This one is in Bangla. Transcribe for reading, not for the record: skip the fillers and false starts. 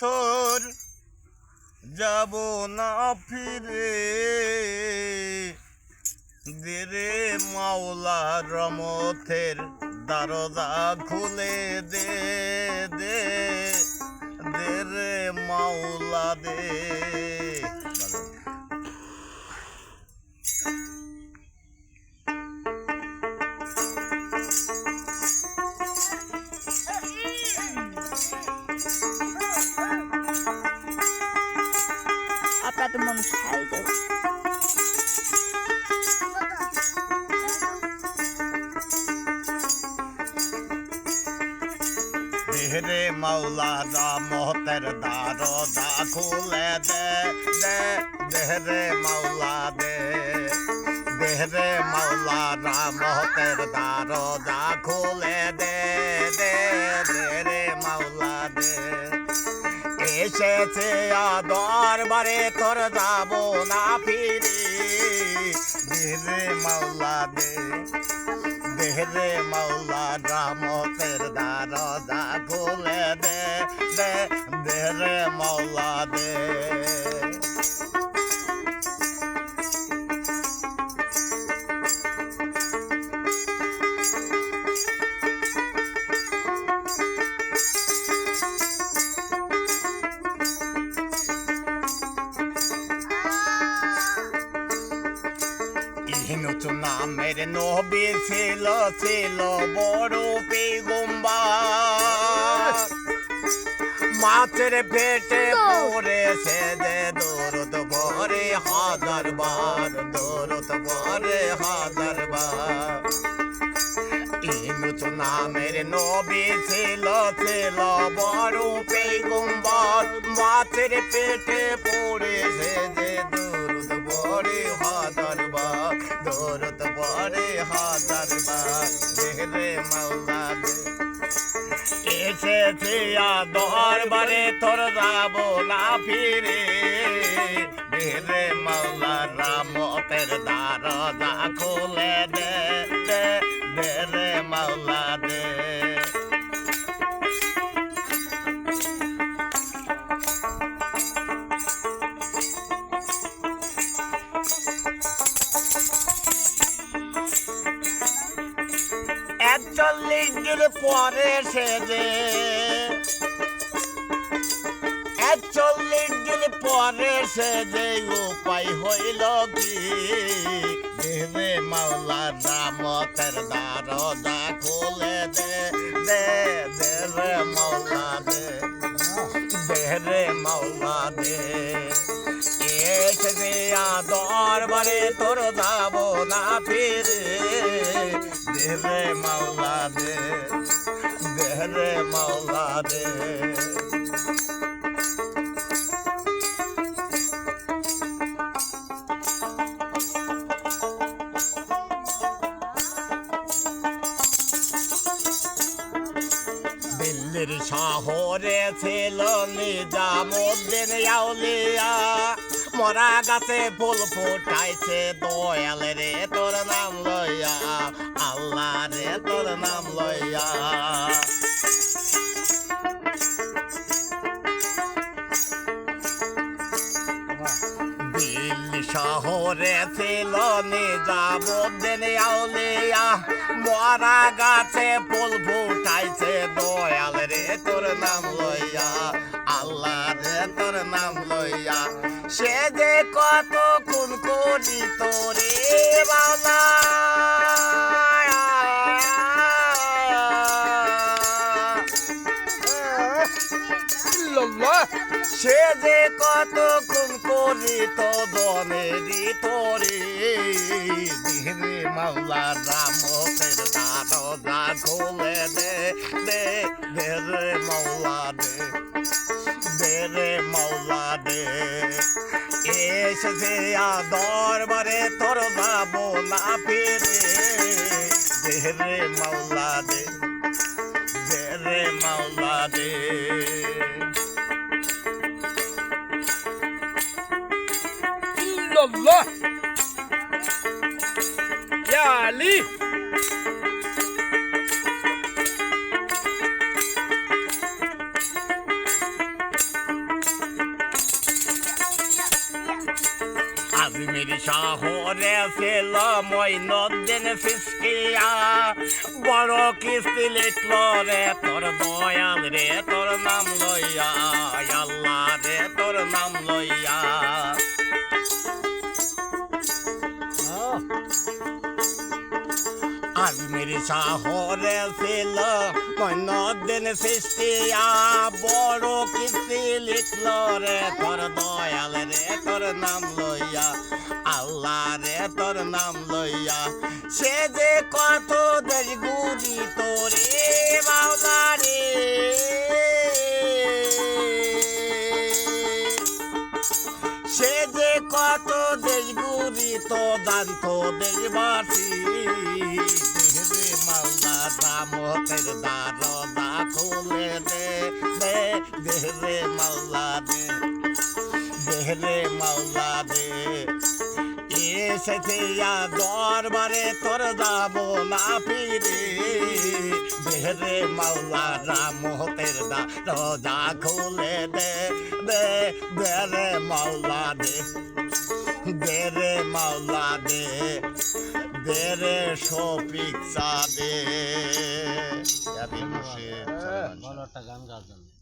তোর যাব না ফিরে দেরে মাওলা রমতের দরজা খুলে দে দে দেরে মাওলা দে। Apa tuh mom saya itu? Dere মাওলা রহমতের দরজা খুলে দে দে দেরে মাওলা দে দেরে মাওলা রহমতের দরজা খুলে দে দে দেরে মাওলা দে। এসেছে দরবারে তোর যাব না ফিরে দেরে মাওলা দে দেরে মাওলা রহমতের দরজা খুলে দে দে দেরে মাওলা দে। নামের নবী ছিল ছিল বড় পেগম্বর মাছের পেটে পড়েছে যে দরুদ ভরে হাজার বার দরুদ ভরে হাজার বার। ইনুস নামের নবী ছিল ছিল বড় পেগম্বর মাছের পেটে পড়েছে যে দরুদ ভরে হাজার বার দরুদ ভরে হাজার বার দেরে মাওলা দে। এসেছে দরবারে তোর যাব না ফিরে দেরে মাওলা রহমতের দরজা খুলে দে দে দেরে মাওলা দে। চল্লিশ দিন পরে সেজে 41 দিন পরে সেজে উপায় হইল কি দেরে মাওলা রহমতের দরজা খুলে দে দে দেরে মাওলা দে দেরে মাওলা দে। এসেছে দরবারে তোর যাব না ফিরে দেরে মাওলা দে দেরে মাওলা দে। দিল্লির শহরে ছিল নিজামুদ্দিন আউলিয়া মরা গাছে ফুল ফুটাইছে দয়াল রে তোর নাম লইয়া আল্লাহ রে তোর নাম লইয়া। দিল্লি শহরে ছিল নিজামুদ্দিন আউলিয়া মরা গাছে ফুল ফুটাইছে দয়াল রে তোর নাম লইয়া আল্লাহ রে তোর নাম লইয়া। সে যে কত খুন করি তোরে বাবা সে যে কত খুন করি তো দমেরি তোরে দেরে মাওলা রহমতের দরজা খুলে দে দে দেরে মাওলা দে দেরে মাওলা দে। এসেছে দরবারে তোর যাব না ফিরে দেরে মাওলা দে দেরে মাওলা দে। Allah Ya Ali আজমির শহরে ছিল মঈনুদ্দিন ফিসকিয়া, বড় কিস্তি লিখল রে তোর দয়াল রে তোর নাম লইয়া, আল্লাহ রে তোর নাম লইয়া। আজমির শহরে ছিল মঈনুদ্দিন ফিসকিয়া, বড় কিস্তি লিখল রে তোর দয়াল রে তোর নাম লইয়া, আল্লাহ রে তোর নাম লইয়া। সে যে কত দেশ গুরি তোরে বাউলা রে, সে যে কত দেশ গুরি তো দান তো দেশবাসী, দেহরে মাওলা রামতের দারোদা খুলে দে, দে দেহরে মাওলা দে, দেহরে মাওলা দে। এসেছে দরবারে তোর যাব না ফিরে, দেহরে মাওলা রামতের দারোদা খুলে দে, দে দেরে মাওলা দে, দেরে মাওলা দে, দেরে শফিক চা দে। ভালো একটা গান গাওয়ার জন্য